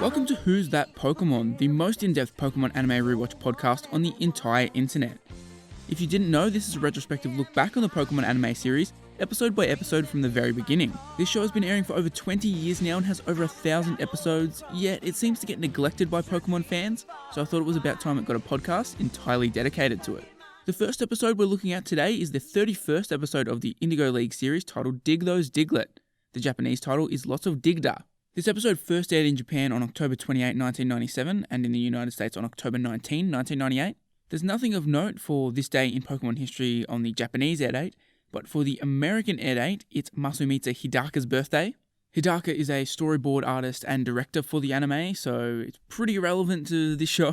Welcome to Who's That Pokemon, the most in-depth Pokemon anime rewatch podcast on the entire internet. If you didn't know, this is a retrospective look back on the Pokemon anime series, episode by episode from the very beginning. This show has been airing for over 20 years now and has over 1,000 episodes, yet it seems to get neglected by Pokemon fans, so I thought it was about time it got a podcast entirely dedicated to it. The first episode we're looking at today is the 31st episode of the Indigo League series titled Dig Those Diglett. The Japanese title is Lots of Digda. This episode first aired in Japan on October 28, 1997, and in the United States on October 19, 1998. There's nothing of note for this day in Pokemon history on the Japanese air date, but for the American air date, it's Masumita Hidaka's birthday. Hidaka is a storyboard artist and director for the anime, so it's pretty relevant to this show.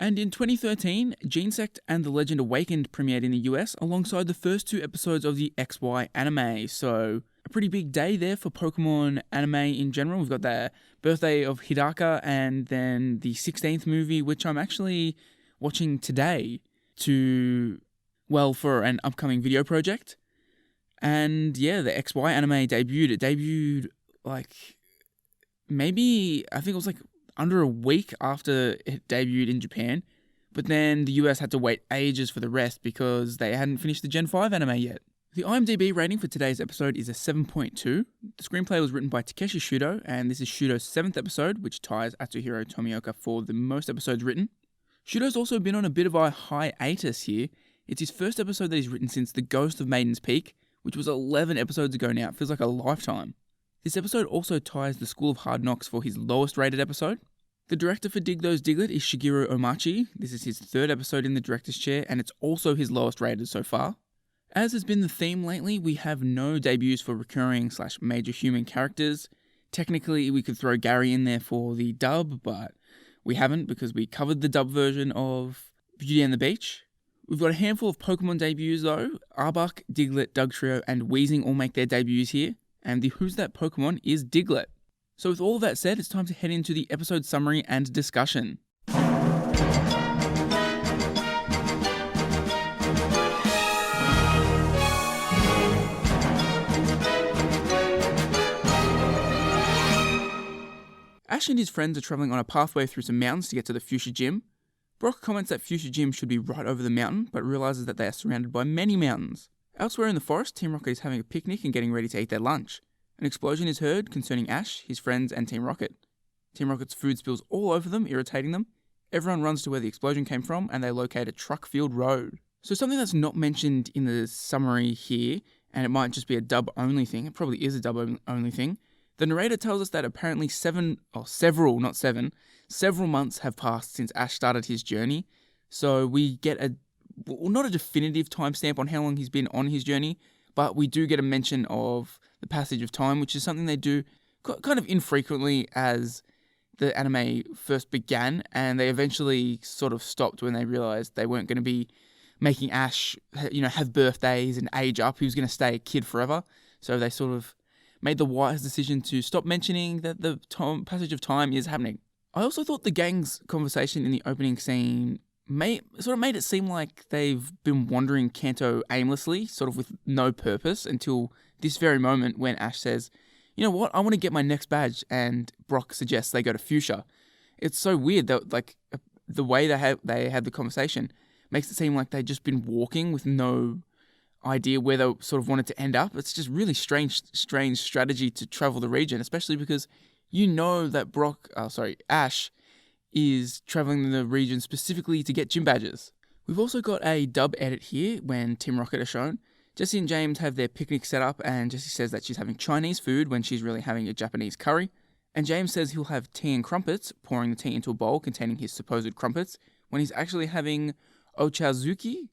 And in 2013, Genesect and The Legend Awakened premiered in the US alongside the first two episodes of the XY anime, so a pretty big day there for Pokemon anime in general. We've got the birthday of Hidaka and then the 16th movie, which I'm actually watching today for an upcoming video project. And yeah, the XY anime debuted. It debuted I think it was under a week after it debuted in Japan. But then the US had to wait ages for the rest because they hadn't finished the Gen 5 anime yet. The IMDb rating for today's episode is a 7.2. The screenplay was written by Takeshi Shudo, and this is Shudo's 7th episode, which ties Atsuhiro Tomioka for the most episodes written. Shudo's also been on a bit of a hiatus here. It's his first episode that he's written since The Ghost of Maiden's Peak, which was 11 episodes ago now. It feels like a lifetime. This episode also ties The School of Hard Knocks for his lowest rated episode. The director for Dig Those Diglett is Shigeru Omachi. This is his 3rd episode in the director's chair, and it's also his lowest rated so far. As has been the theme lately, we have no debuts for recurring/major human characters. Technically, we could throw Gary in there for the dub, but we haven't because we covered the dub version of Beauty and the Beach. We've got a handful of Pokemon debuts though. Arbok, Diglett, Dugtrio, and Weezing all make their debuts here, and the Who's That Pokemon is Diglett. So with all of that said, it's time to head into the episode summary and discussion. Ash and his friends are travelling on a pathway through some mountains to get to the Fuchsia Gym. Brock comments that Fuchsia Gym should be right over the mountain, but realises that they are surrounded by many mountains. Elsewhere in the forest, Team Rocket is having a picnic and getting ready to eat their lunch. An explosion is heard concerning Ash, his friends, and Team Rocket. Team Rocket's food spills all over them, irritating them. Everyone runs to where the explosion came from, and they locate a truck-filled road. So something that's not mentioned in the summary here, and it might just be a dub-only thing, it probably is a dub-only thing. The narrator tells us that apparently several months have passed since Ash started his journey. So we get not a definitive timestamp on how long he's been on his journey, but we do get a mention of the passage of time, which is something they do kind of infrequently as the anime first began, and they eventually sort of stopped when they realized they weren't going to be making Ash, have birthdays and age up. He was going to stay a kid forever. So they sort of made the wise decision to stop mentioning that the passage of time is happening. I also thought the gang's conversation in the opening scene made it seem like they've been wandering Kanto aimlessly, sort of with no purpose, until this very moment when Ash says, "You know what, I want to get my next badge," and Brock suggests they go to Fuchsia. It's so weird that the way they had the conversation makes it seem like they'd just been walking with no idea where they sort of wanted to end up. It's just really strange strategy to travel the region, especially because that Ash is traveling the region specifically to get gym badges. We've also got a dub edit here when Team Rocket are shown. Jessie and James have their picnic set up, and Jessie says that she's having Chinese food when she's really having a Japanese curry. And James says he'll have tea and crumpets, pouring the tea into a bowl containing his supposed crumpets, when he's actually having ochazuke.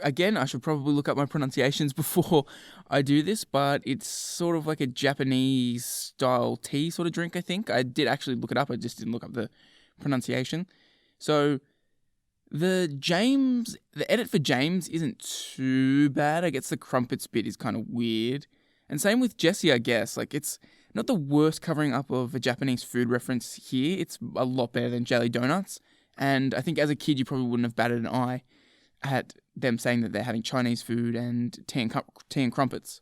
Again, I should probably look up my pronunciations before I do this, but it's sort of like a Japanese style tea sort of drink, I think. I did actually look it up, I just didn't look up the pronunciation. So the edit for James isn't too bad. I guess the crumpets bit is kind of weird. And same with Jessie, I guess. It's not the worst covering up of a Japanese food reference here. It's a lot better than jelly donuts. And I think as a kid, you probably wouldn't have batted an eye at them saying that they're having Chinese food and tea and crumpets.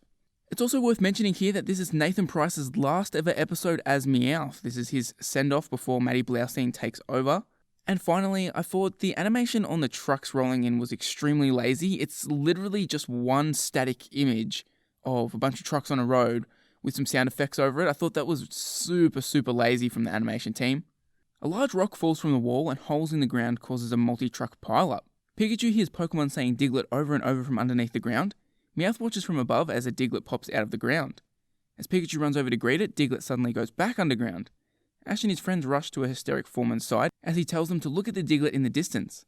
It's also worth mentioning here that this is Nathan Price's last ever episode as Meowth. This is his send-off before Maddie Blaustein takes over. And finally, I thought the animation on the trucks rolling in was extremely lazy. It's literally just one static image of a bunch of trucks on a road with some sound effects over it. I thought that was super lazy from the animation team. A large rock falls from the wall and holes in the ground causes a multi-truck pileup. Pikachu hears Pokemon saying Diglett over and over from underneath the ground. Meowth watches from above as a Diglett pops out of the ground. As Pikachu runs over to greet it, Diglett suddenly goes back underground. Ash and his friends rush to a hysteric foreman's side as he tells them to look at the Diglett in the distance.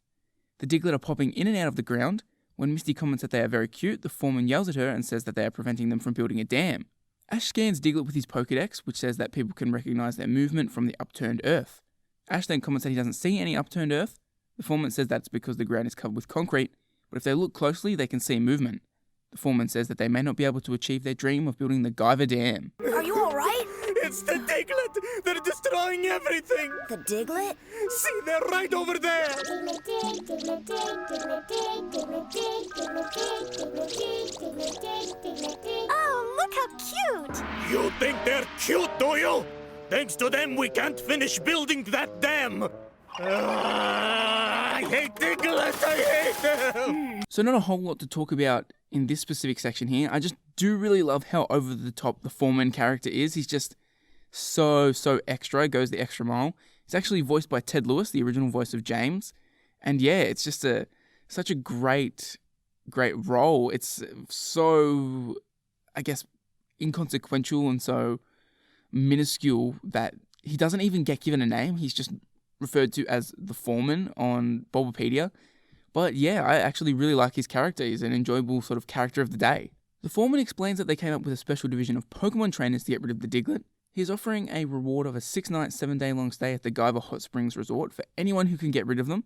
The Diglett are popping in and out of the ground. When Misty comments that they are very cute, the foreman yells at her and says that they are preventing them from building a dam. Ash scans Diglett with his Pokédex, which says that people can recognize their movement from the upturned earth. Ash then comments that he doesn't see any upturned earth. The foreman says that's because the ground is covered with concrete, but if they look closely, they can see movement. The foreman says that they may not be able to achieve their dream of building the Guyver Dam. Are you alright? It's the Diglett! They're destroying everything! The Diglett? See, they're right over there! Oh, look how cute! You think they're cute, do you? Thanks to them, we can't finish building that dam! I hate Diglett! I hate them! So not a whole lot to talk about in this specific section here. I just do really love how over the top the foreman character is. He's just so extra, goes the extra mile. He's actually voiced by Ted Lewis, the original voice of James. And yeah, it's just such a great role. It's so, I guess, inconsequential and so minuscule that he doesn't even get given a name. He's just referred to as the foreman on Bulbapedia. But yeah, I actually really like his character. He's an enjoyable sort of character of the day. The foreman explains that they came up with a special division of Pokemon trainers to get rid of the Diglett. He is offering a reward of a 6-night, 7-day long stay at the Guyver Hot Springs Resort for anyone who can get rid of them.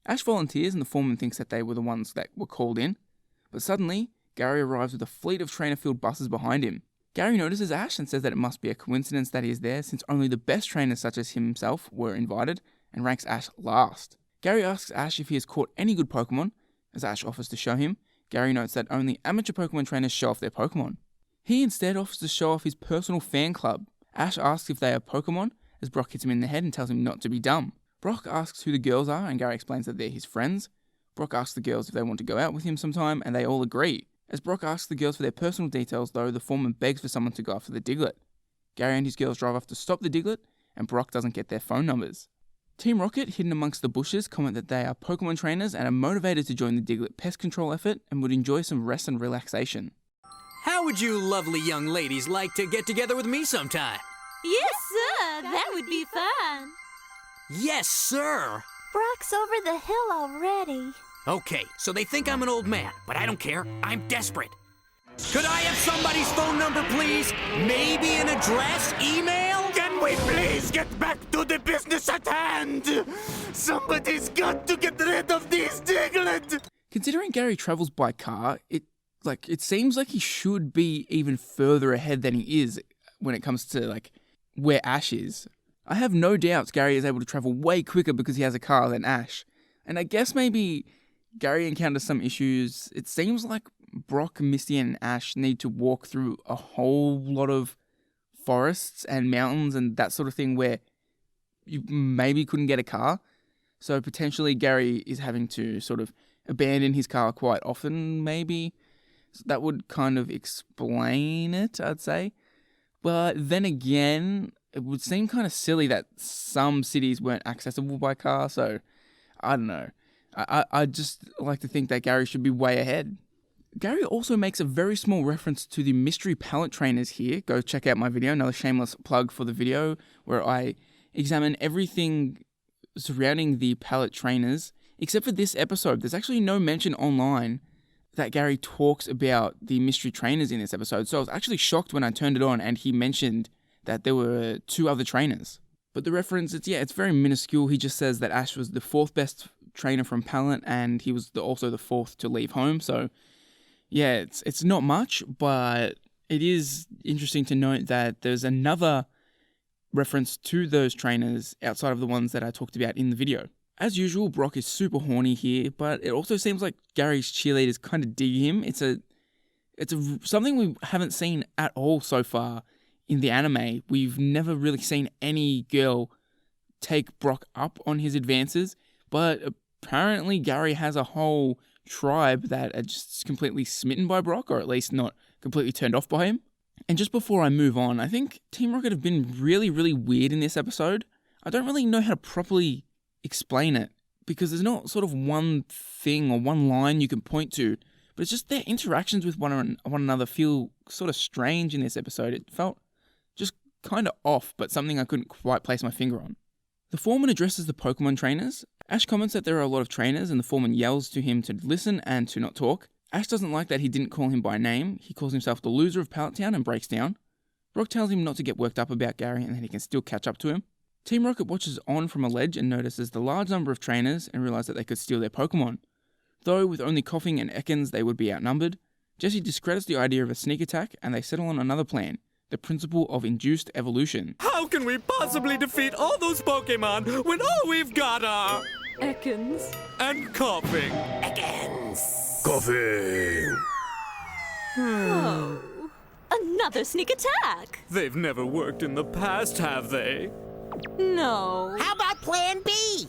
Ash volunteers and the foreman thinks that they were the ones that were called in. But suddenly, Gary arrives with a fleet of trainer-filled buses behind him. Gary notices Ash and says that it must be a coincidence that he is there since only the best trainers such as himself were invited, and ranks Ash last. Gary asks Ash if he has caught any good Pokemon. As Ash offers to show him, Gary notes that only amateur Pokemon trainers show off their Pokemon. He instead offers to show off his personal fan club. Ash asks if they are Pokemon, as Brock hits him in the head and tells him not to be dumb. Brock asks who the girls are, and Gary explains that they're his friends. Brock asks the girls if they want to go out with him sometime, and they all agree. As Brock asks the girls for their personal details, though, the foreman begs for someone to go after the Diglett. Gary and his girls drive off to stop the Diglett, and Brock doesn't get their phone numbers. Team Rocket, hidden amongst the bushes, comment that they are Pokemon trainers and are motivated to join the Diglett pest control effort and would enjoy some rest and relaxation. How would you lovely young ladies like to get together with me sometime? Yes, sir. That would be fun. Yes, sir. Brock's over the hill already. Okay, so they think I'm an old man, but I don't care. I'm desperate. Could I have somebody's phone number, please? Maybe an address, email? Can we please get back to the business at hand? Somebody's got to get rid of these Diglett! Considering Gary travels by car, it seems like he should be even further ahead than he is when it comes to where Ash is. I have no doubts Gary is able to travel way quicker because he has a car than Ash. And I guess maybe Gary encounters some issues. It seems like Brock, Misty, and Ash need to walk through a whole lot of forests and mountains and that sort of thing where you maybe couldn't get a car. So potentially Gary is having to sort of abandon his car quite often, maybe. So that would kind of explain it, I'd say. But then again, it would seem kind of silly that some cities weren't accessible by car, so I don't know. I just like to think that Gary should be way ahead. Gary also makes a very small reference to the mystery palette trainers here. Go check out my video, another shameless plug for the video, where I examine everything surrounding the palette trainers, except for this episode. There's actually no mention online that Gary talks about the mystery trainers in this episode, so I was actually shocked when I turned it on and he mentioned that there were 2 other trainers. But the reference, it's very minuscule. He just says that Ash was the 4th best trainer from Palette, and he was also the 4th to leave home. So, yeah, it's not much, but it is interesting to note that there's another reference to those trainers outside of the ones that I talked about in the video. As usual, Brock is super horny here, but it also seems like Gary's cheerleaders kind of dig him. It's It's something we haven't seen at all so far in the anime. We've never really seen any girl take Brock up on his advances, but apparently Gary has a whole tribe that are just completely smitten by Brock, or at least not completely turned off by him. And just before I move on, I think Team Rocket have been really, really weird in this episode. I don't really know how to properly explain it, because there's not sort of one thing or one line you can point to, but it's just their interactions with one another feel sort of strange in this episode. It felt just kind of off, but something I couldn't quite place my finger on. The foreman addresses the Pokemon trainers. Ash comments that there are a lot of trainers, and the foreman yells to him to listen and to not talk. Ash doesn't like that he didn't call him by name. He calls himself the loser of Pallet Town and breaks down. Brock tells him not to get worked up about Gary and that he can still catch up to him. Team Rocket watches on from a ledge and notices the large number of trainers and realizes that they could steal their Pokemon. Though with only Coughing and Ekans they would be outnumbered, Jessie discredits the idea of a sneak attack and they settle on another plan, the principle of induced evolution. How can we possibly defeat all those Pokemon when all we've got are... Ekans. and Coughing? Coughing! Oh. Another sneak attack. They've never worked in the past, have they? No. How about Plan B?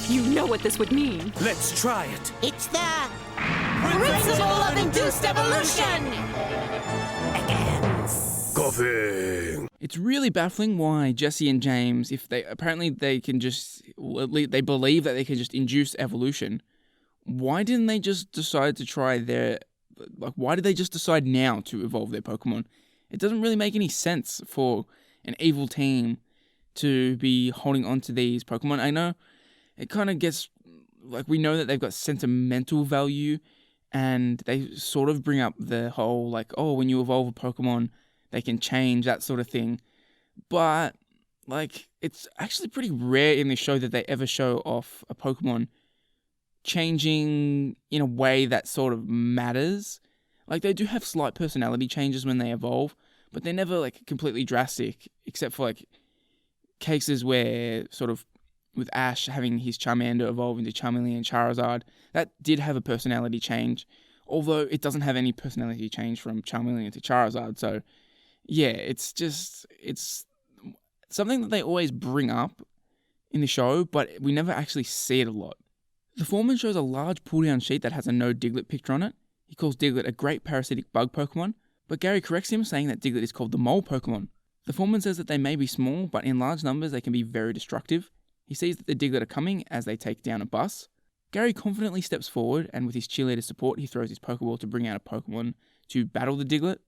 You know what this would mean. Let's try it. It's the principle of induced evolution. Coughing! It's really baffling why Jessie and James, if they can just, they believe that they can just induce evolution. Why didn't they just decide to try why did they just decide now to evolve their Pokemon? It doesn't really make any sense for an evil team to be holding on to these Pokemon. I know it kind of gets, we know that they've got sentimental value, and they sort of bring up the whole, when you evolve a Pokemon, they can change, that sort of thing. But, it's actually pretty rare in this show that they ever show off a Pokemon changing in a way that sort of matters. They do have slight personality changes when they evolve, but they're never, completely drastic, except for, cases where, sort of, with Ash having his Charmander evolve into Charmeleon and Charizard, that did have a personality change, although it doesn't have any personality change from Charmeleon to Charizard, so, yeah, it's something that they always bring up in the show, but we never actually see it a lot. The foreman shows a large pull-down sheet that has a no Diglett picture on it. He calls Diglett a great parasitic bug Pokemon, but Gary corrects him, saying that Diglett is called the mole Pokemon. The foreman says that they may be small, but in large numbers they can be very destructive. He sees that the Diglett are coming as they take down a bus. Gary confidently steps forward, and with his cheerleader support, he throws his Pokeball to bring out a Pokemon to battle the Diglett.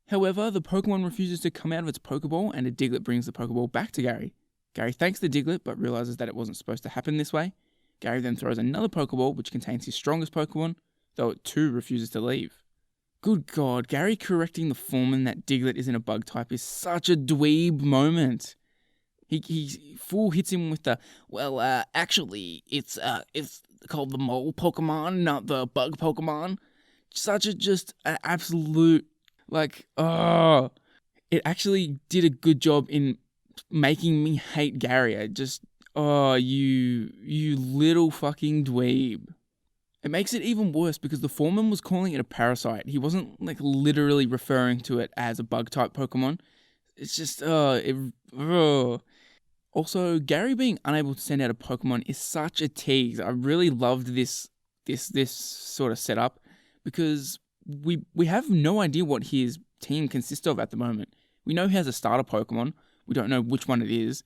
However, the Pokemon refuses to come out of its Pokeball, and a Diglett brings the Pokeball back to Gary. Gary thanks the Diglett, but realizes that it wasn't supposed to happen this way. Gary then throws another Pokeball, which contains his strongest Pokemon, though it too refuses to leave. Good God, Gary correcting the foreman that Diglett isn't a bug type is such a dweeb moment. He full hits him with the, actually, it's called the mole Pokemon, not the bug Pokemon. Such a just an absolute, it actually did a good job in making me hate Gary. You little fucking dweeb. It makes it even worse because the foreman was calling it a parasite. He wasn't literally referring to it as a bug type Pokemon. It's just, Also, Gary being unable to send out a Pokemon is such a tease. I really loved this sort of setup because we have no idea what his team consists of at the moment. We know he has a starter Pokemon. We don't know which one it is.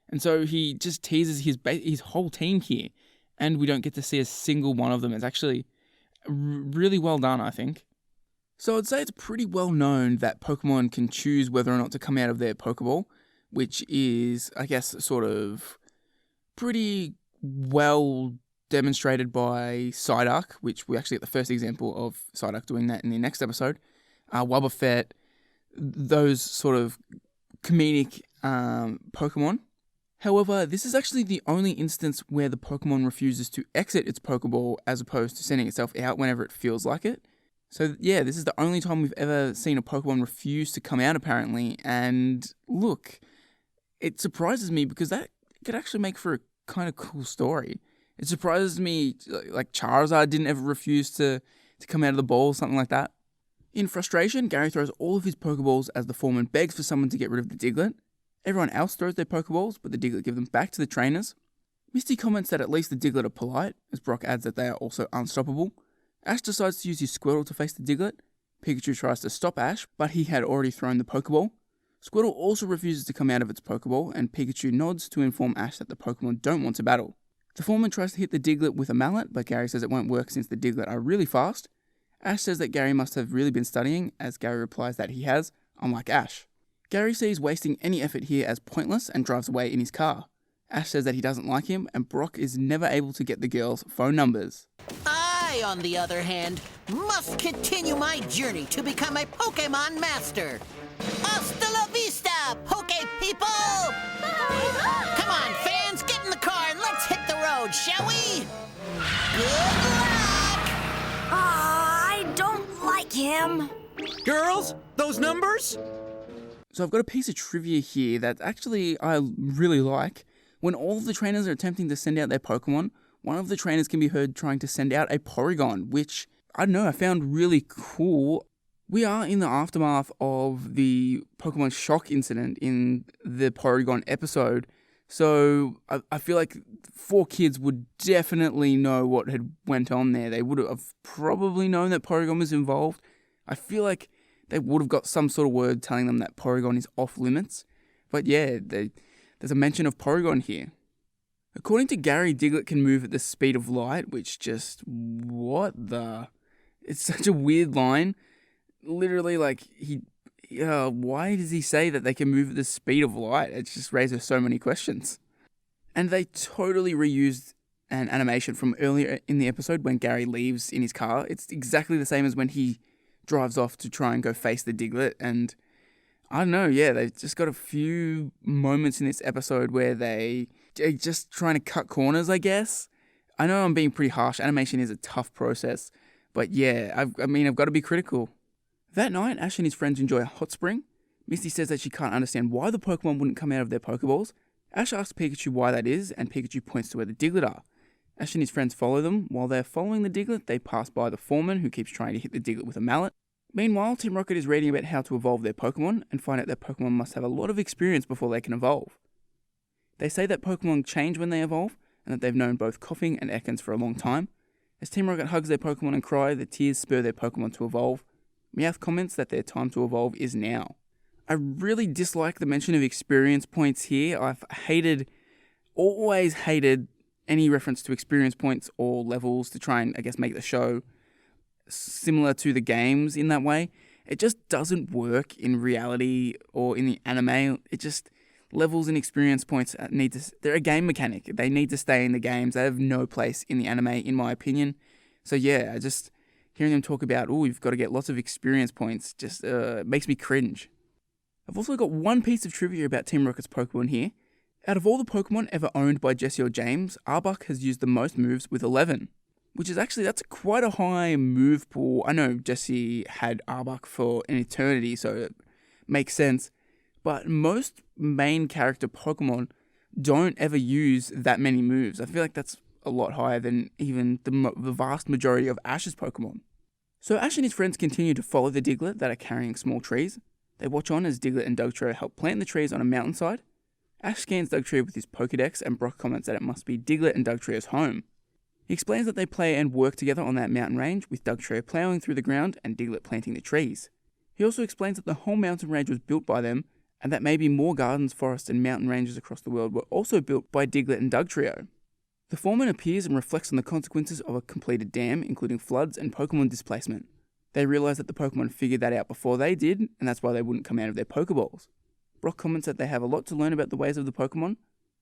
And so he just teases his whole team here, and we don't get to see a single one of them. It's actually really well done, I think. So I'd say it's pretty well known that Pokemon can choose whether or not to come out of their Pokeball, which is, I guess, sort of pretty well demonstrated by Psyduck, which we actually get the first example of Psyduck doing that in the next episode. Wobbuffet, those sort of comedic Pokemon. However, this is actually the only instance where the Pokemon refuses to exit its Pokeball as opposed to sending itself out whenever it feels like it. So yeah, this is the only time we've ever seen a Pokemon refuse to come out apparently, and look, it surprises me because that could actually make for a kind of cool story. It surprises me, Charizard didn't ever refuse to to come out of the ball, something like that. In frustration, Gary throws all of his Pokeballs as the foreman begs for someone to get rid of the Diglett. Everyone else throws their Pokeballs, but the Diglett give them back to the trainers. Misty comments that at least the Diglett are polite, as Brock adds that they are also unstoppable. Ash decides to use his Squirtle to face the Diglett. Pikachu tries to stop Ash, but he had already thrown the Pokeball. Squirtle also refuses to come out of its Pokeball, and Pikachu nods to inform Ash that the Pokemon don't want to battle. The foreman tries to hit the Diglett with a mallet, but Gary says it won't work since the Diglett are really fast. Ash says that Gary must have really been studying, as Gary replies that he has, unlike Ash. Gary sees wasting any effort here as pointless and drives away in his car. Ash says that he doesn't like him, and Brock is never able to get the girls' phone numbers. I, on the other hand, must continue my journey to become a Pokemon Master. Hasta la vista, Poke people! Come on, fans, get in the car and let's hit the road, shall we? Good luck! I don't like him. Girls, those numbers? So I've got a piece of trivia here that actually I really like. When all of the trainers are attempting to send out their Pokemon, one of the trainers can be heard trying to send out a Porygon, which, I don't know, I found really cool. We are in the aftermath of the Pokemon Shock incident in the Porygon episode, so I feel like 4 kids would definitely know what had went on there. They would have probably known that Porygon was involved. I feel like they would have got some sort of word telling them that Porygon is off limits. But yeah, there's a mention of Porygon here. According to Gary, Diglett can move at the speed of light, which just, what the? It's such a weird line. Literally, like, why does he say that they can move at the speed of light? It just raises so many questions. And they totally reused an animation from earlier in the episode when Gary leaves in his car. It's exactly the same as when he drives off to try and go face the Diglett, and I don't know, yeah, they've just got a few moments in this episode where they're just trying to cut corners, I guess. I know I'm being pretty harsh, animation is a tough process, but yeah, I've got to be critical. That night, Ash and his friends enjoy a hot spring. Misty says that she can't understand why the Pokemon wouldn't come out of their Pokeballs. Ash asks Pikachu why that is, and Pikachu points to where the Diglett are. Ash and his friends follow them. While they're following the Diglett, they pass by the foreman, who keeps trying to hit the Diglett with a mallet. Meanwhile, Team Rocket is reading about how to evolve their Pokemon, and find out that Pokemon must have a lot of experience before they can evolve. They say that Pokemon change when they evolve, and that they've known both Coughing and Ekans for a long time. As Team Rocket hugs their Pokemon and cry, the tears spur their Pokemon to evolve. Meowth comments that their time to evolve is now. I really dislike the mention of experience points here. I've always hated any reference to experience points or levels to try and, I guess, make the show similar to the games in that way. It just doesn't work in reality or in the anime. It just, levels and experience points they're a game mechanic. They need to stay in the games. They have no place in the anime, in my opinion. So yeah, hearing them talk about, you've got to get lots of experience points, just makes me cringe. I've also got one piece of trivia about Team Rocket's Pokemon here. Out of all the Pokemon ever owned by Jesse or James, Arbok has used the most moves with 11. Which is that's quite a high move pool. I know Jesse had Arbok for an eternity, so it makes sense. But most main character Pokemon don't ever use that many moves. I feel like that's a lot higher than even the vast majority of Ash's Pokemon. So Ash and his friends continue to follow the Diglett that are carrying small trees. They watch on as Diglett and Dugtrio help plant the trees on a mountainside. Ash scans Dugtrio with his Pokedex, and Brock comments that it must be Diglett and Dugtrio's home. He explains that they play and work together on that mountain range, with Dugtrio ploughing through the ground and Diglett planting the trees. He also explains that the whole mountain range was built by them, and that maybe more gardens, forests, and mountain ranges across the world were also built by Diglett and Dugtrio. The foreman appears and reflects on the consequences of a completed dam, including floods and Pokemon displacement. They realise that the Pokemon figured that out before they did, and that's why they wouldn't come out of their Pokeballs. Brock comments that they have a lot to learn about the ways of the Pokemon.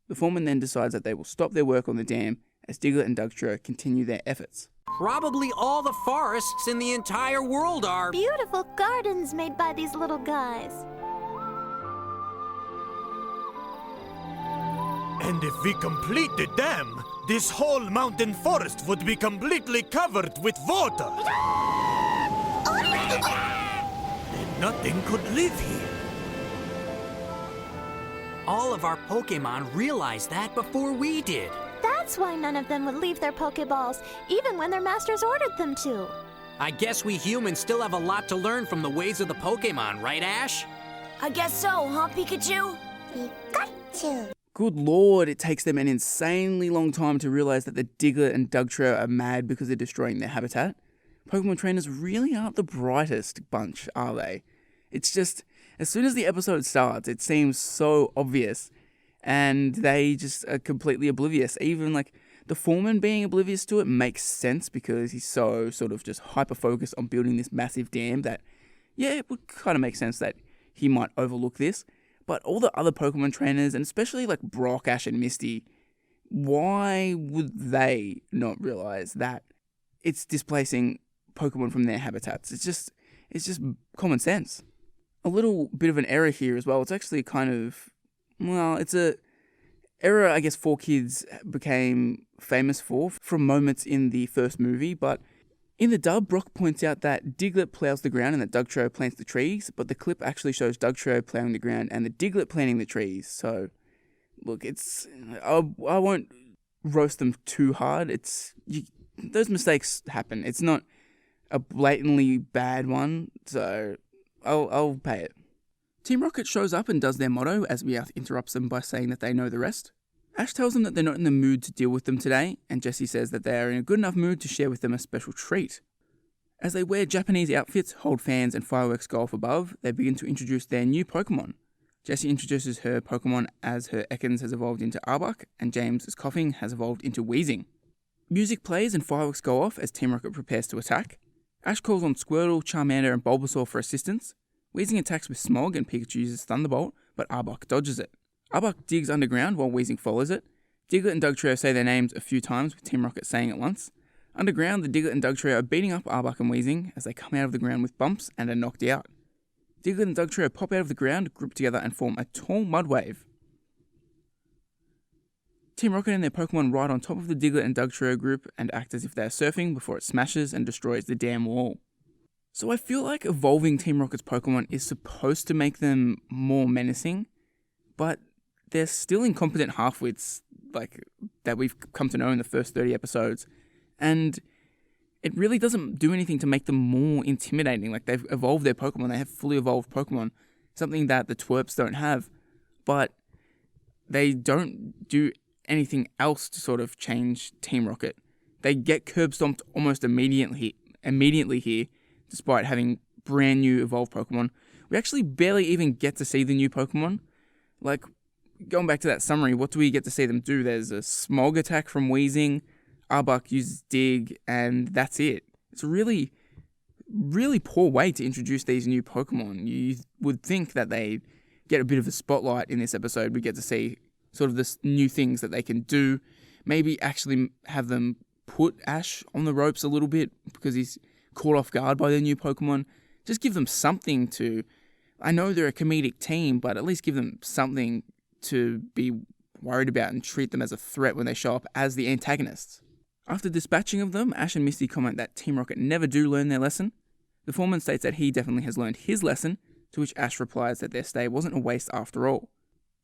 The foreman then decides that they will stop their work on the dam as Diglett and Dugtrio continue their efforts. Probably all the forests in the entire world are... Beautiful gardens made by these little guys. And if we complete the dam, this whole mountain forest would be completely covered with water. And nothing could live here. All of our Pokemon realized that before we did. That's why none of them would leave their Pokeballs, even when their masters ordered them to. I guess we humans still have a lot to learn from the ways of the Pokemon, right, Ash? I guess so, huh, Pikachu? Pikachu. Good lord, it takes them an insanely long time to realize that the Diglett and Dugtrio are mad because they're destroying their habitat. Pokemon trainers really aren't the brightest bunch, are they? It's just, as soon as the episode starts, it seems so obvious, and they just are completely oblivious. Even like the foreman being oblivious to it makes sense because he's so sort of just hyper-focused on building this massive dam that, yeah, it would kind of make sense that he might overlook this. But all the other Pokemon trainers, and especially like Brock, Ash, and Misty, why would they not realize that it's displacing Pokemon from their habitats? It's just common sense. A little bit of an error here as well. It's actually kind of, well, it's a error I guess 4Kids became famous for from moments in the first movie, but in the dub, Brock points out that Diglett plows the ground and that Dugtrio plants the trees, but the clip actually shows Dugtrio plowing the ground and the Diglett planting the trees. So, look, I won't roast them too hard. Those mistakes happen. It's not a blatantly bad one, so I'll pay it. Team Rocket shows up and does their motto as Meowth interrupts them by saying that they know the rest. Ash tells them that they're not in the mood to deal with them today, and Jessie says that they are in a good enough mood to share with them a special treat. As they wear Japanese outfits, hold fans, and fireworks go off above, they begin to introduce their new Pokemon. Jessie introduces her Pokemon as her Ekans has evolved into Arbok, and James's Coughing has evolved into Wheezing. Music plays and fireworks go off as Team Rocket prepares to attack. Ash calls on Squirtle, Charmander, and Bulbasaur for assistance. Wheezing attacks with Smog and Pikachu uses Thunderbolt, but Arbok dodges it. Arbok digs underground while Wheezing follows it. Diglett and Dugtrio say their names a few times with Team Rocket saying it once. Underground, the Diglett and Dugtrio are beating up Arbok and Wheezing as they come out of the ground with bumps and are knocked out. Diglett and Dugtrio pop out of the ground, group together and form a tall mud wave. Team Rocket and their Pokemon ride on top of the Diglett and Dugtrio group and act as if they are surfing before it smashes and destroys the dam wall. So I feel like evolving Team Rocket's Pokemon is supposed to make them more menacing, but they're still incompetent half-wits like that we've come to know in the first 30 episodes, and it really doesn't do anything to make them more intimidating. Like, they've evolved their Pokemon, they have fully evolved Pokemon, something that the twerps don't have, but they don't do anything else to sort of change Team Rocket. They get curb stomped almost immediately here, despite having brand new evolved Pokemon. We actually barely even get to see the new Pokemon. Like, going back to that summary, what do we get to see them do? There's a Smog attack from Wheezing, Arbok uses Dig, and that's it. It's a really, really poor way to introduce these new Pokemon. You would think that they get a bit of a spotlight in this episode. We get to see sort of the new things that they can do. Maybe actually have them put Ash on the ropes a little bit because he's caught off guard by their new Pokemon. Just give them something to... I know they're a comedic team, but at least give them something to be worried about and treat them as a threat when they show up as the antagonists. After dispatching of them, Ash and Misty comment that Team Rocket never do learn their lesson. The foreman states that he definitely has learned his lesson, to which Ash replies that their stay wasn't a waste after all.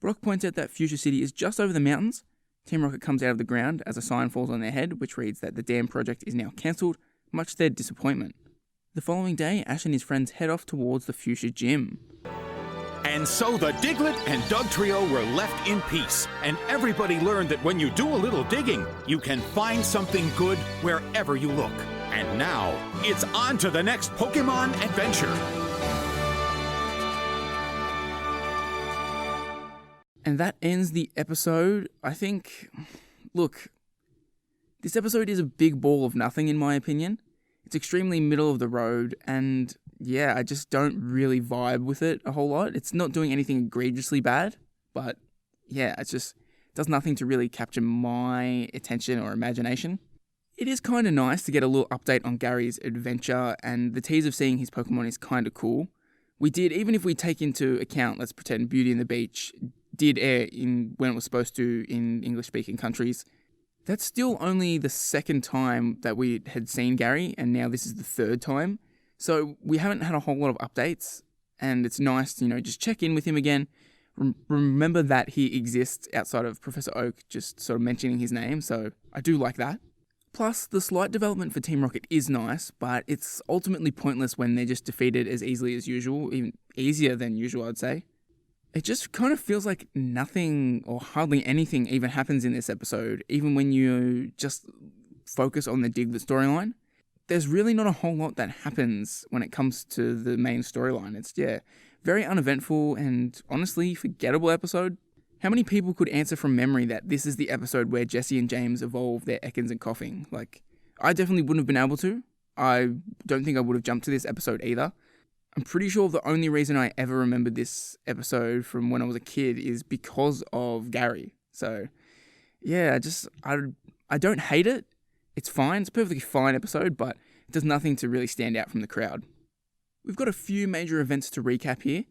Brock points out that Fuchsia City is just over the mountains. Team Rocket comes out of the ground as a sign falls on their head, which reads that the dam project is now cancelled, much to their disappointment. The following day, Ash and his friends head off towards the Fuchsia gym. And so the Diglett and Dug trio were left in peace, and everybody learned that when you do a little digging, you can find something good wherever you look. And now, it's on to the next Pokemon adventure. And that ends the episode. I think, look, this episode is a big ball of nothing in my opinion. It's extremely middle of the road, and yeah, I just don't really vibe with it a whole lot. It's not doing anything egregiously bad, but yeah, it just does nothing to really capture my attention or imagination. It is kind of nice to get a little update on Gary's adventure, and the tease of seeing his Pokemon is kind of cool. We did, even if we take into account, let's pretend Beauty and the Beach did air in when it was supposed to in English-speaking countries, that's still only the second time that we had seen Gary, and now this is the third time. So we haven't had a whole lot of updates, and it's nice to, just check in with him again. Remember that he exists outside of Professor Oak just sort of mentioning his name, so I do like that. Plus, the slight development for Team Rocket is nice, but it's ultimately pointless when they're just defeated as easily as usual, even easier than usual, I'd say. It just kind of feels like nothing or hardly anything even happens in this episode, even when you just focus on the Diglett storyline. There's really not a whole lot that happens when it comes to the main storyline. It's, very uneventful and honestly forgettable episode. How many people could answer from memory that this is the episode where Jesse and James evolve their Ekans and Coughing? Like, I definitely wouldn't have been able to. I don't think I would have jumped to this episode either. I'm pretty sure the only reason I ever remembered this episode from when I was a kid is because of Gary. So, yeah, I don't hate it. It's fine. It's a perfectly fine episode, but it does nothing to really stand out from the crowd. We've got a few major events to recap here.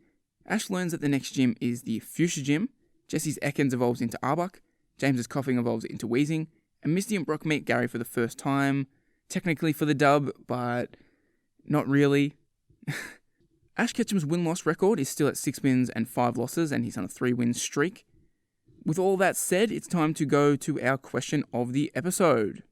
Ash learns that the next gym is the Fuchsia gym. Jesse's Ekans evolves into Arbok. James's Coughing evolves into Wheezing. And Misty and Brock meet Gary for the first time. Technically for the dub, but not really. Ash Ketchum's win-loss record is still at 6 wins and 5 losses, and he's on a 3-win streak. With all that said, it's time to go to our question of the episode.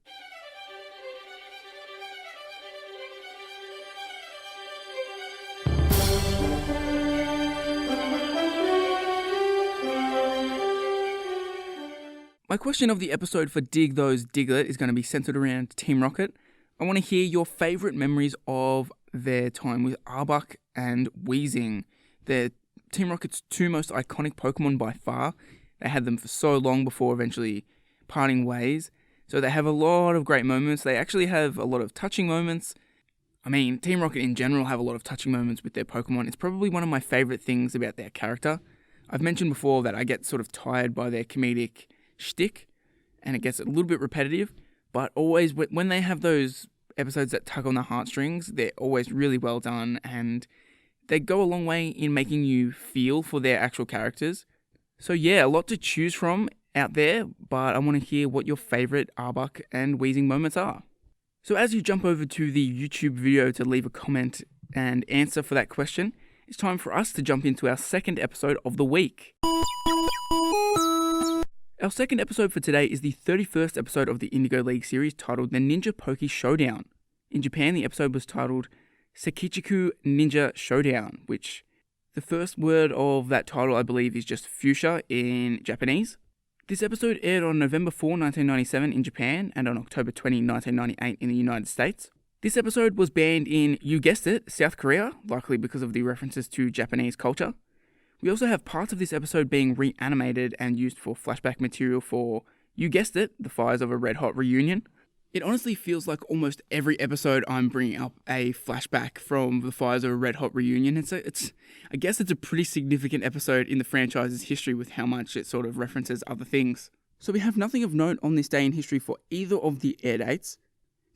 My question of the episode for Dig Those Diglett is going to be centered around Team Rocket. I want to hear your favourite memories of their time with Arbok and Wheezing. They're Team Rocket's 2 most iconic Pokemon by far. They had them for so long before eventually parting ways. So they have a lot of great moments. They actually have a lot of touching moments. I mean, Team Rocket in general have a lot of touching moments with their Pokemon. It's probably one of my favourite things about their character. I've mentioned before that I get sort of tired by their comedic shtick, and it gets a little bit repetitive, but always when they have those episodes that tug on the heartstrings, they're always really well done, and they go a long way in making you feel for their actual characters. So yeah, a lot to choose from out there, but I want to hear what your favourite Arbok and Wheezing moments are. So as you jump over to the YouTube video to leave a comment and answer for that question, it's time for us to jump into our second episode of the week. Our second episode for today is the 31st episode of the Indigo League series titled The Ninja Poke-Showdown. In Japan, the episode was titled Sekichiku Ninja Showdown, which the first word of that title, I believe, is just Fuchsia in Japanese. This episode aired on November 4, 1997 in Japan and on October 20, 1998 in the United States. This episode was banned in, you guessed it, South Korea, likely because of the references to Japanese culture. We also have parts of this episode being reanimated and used for flashback material for, you guessed it, the fires of a Red Hot reunion. It honestly feels like almost every episode I'm bringing up a flashback from the fires of a Red Hot reunion. I guess it's a pretty significant episode in the franchise's history with how much it sort of references other things. So we have nothing of note on this day in history for either of the air dates.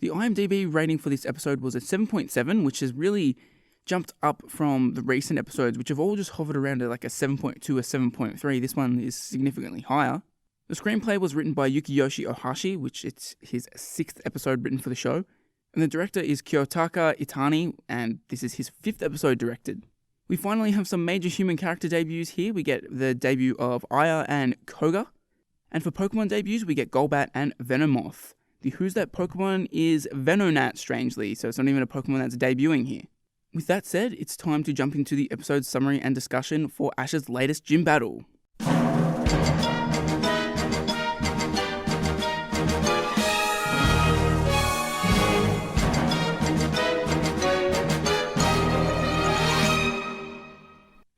The IMDb rating for this episode was a 7.7, which has really jumped up from the recent episodes, which have all just hovered around at like a 7.2 or 7.3. This one is significantly higher. The screenplay was written by Yukiyoshi Ohashi, which it's his 6th episode written for the show. And the director is Kyotaka Itani, and this is his 5th episode directed. We finally have some major human character debuts here. We get the debut of Aya and Koga. And for Pokemon debuts, we get Golbat and Venomoth. The Who's That Pokemon is Venonat, strangely, so it's not even a Pokemon that's debuting here. With that said, it's time to jump into the episode's summary and discussion for Ash's latest gym battle.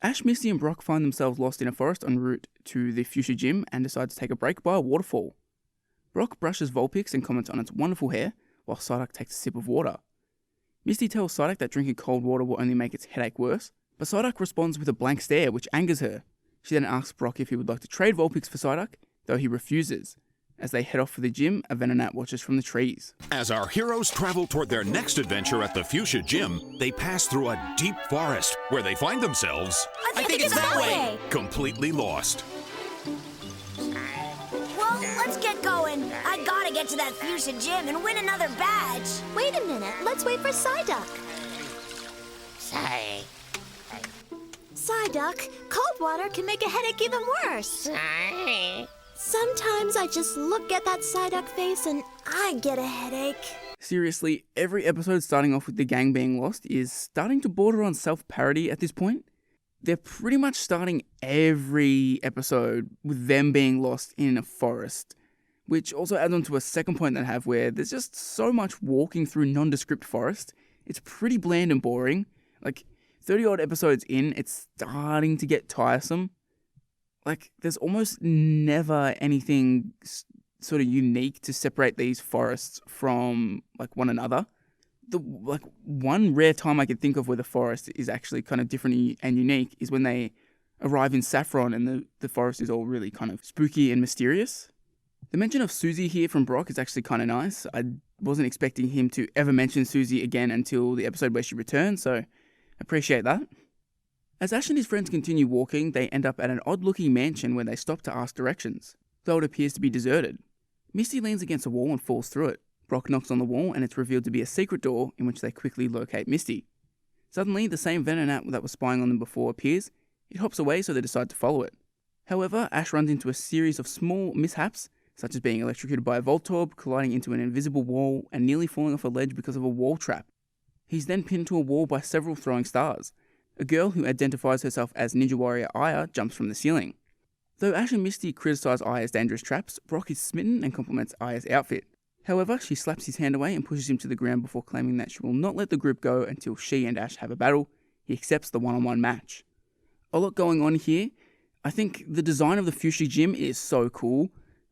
Ash, Misty and Brock find themselves lost in a forest en route to the Fuchsia gym and decide to take a break by a waterfall. Brock brushes Vulpix and comments on its wonderful hair, while Psyduck takes a sip of water. Misty tells Psyduck that drinking cold water will only make its headache worse, but Psyduck responds with a blank stare, which angers her. She then asks Brock if he would like to trade Vulpix for Psyduck, though he refuses. As they head off for the gym, a Venonat watches from the trees. As our heroes travel toward their next adventure at the Fuchsia gym, they pass through a deep forest where they find themselves... I think it's that way! ...completely lost. Well, let's get going. I gotta get to that Fuchsia gym and win another badge. Wait a minute, let's wait for Psyduck. Sorry. Psyduck, cold water can make a headache even worse. Sorry. Sometimes I just look at that Psyduck face and I get a headache. Seriously, every episode starting off with the gang being lost is starting to border on self-parody at this point. They're pretty much starting every episode with them being lost in a forest, which also adds on to a second point that I have where there's just so much walking through nondescript forest. It's pretty bland and boring. Like, 30-odd episodes in, it's starting to get tiresome. Like, there's almost never anything sort of unique to separate these forests from, like, one another. The one rare time I can think of where the forest is actually kind of different and unique is when they arrive in Saffron and the forest is all really kind of spooky and mysterious. The mention of Susie here from Brock is actually kind of nice. I wasn't expecting him to ever mention Susie again until the episode where she returned, so appreciate that. As Ash and his friends continue walking, they end up at an odd-looking mansion where they stop to ask directions, though it appears to be deserted. Misty leans against a wall and falls through it. Brock knocks on the wall and it's revealed to be a secret door in which they quickly locate Misty. Suddenly, the same Venonat that was spying on them before appears. It hops away, so they decide to follow it. However, Ash runs into a series of small mishaps, such as being electrocuted by a Voltorb, colliding into an invisible wall, and nearly falling off a ledge because of a wall trap. He's then pinned to a wall by several throwing stars. A girl who identifies herself as Ninja Warrior Aya jumps from the ceiling. Though Ash and Misty criticise Aya's dangerous traps, Brock is smitten and compliments Aya's outfit. However, she slaps his hand away and pushes him to the ground before claiming that she will not let the group go until she and Ash have a battle. He accepts the one-on-one match. A lot going on here. I think the design of the Fuchsia gym is so cool.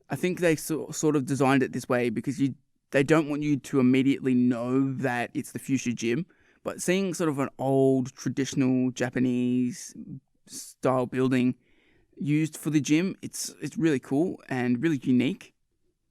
I think they sort of designed it this way because they don't want you to immediately know that it's the Fuchsia gym. But seeing sort of an old, traditional Japanese style building used for the gym, it's really cool and really unique.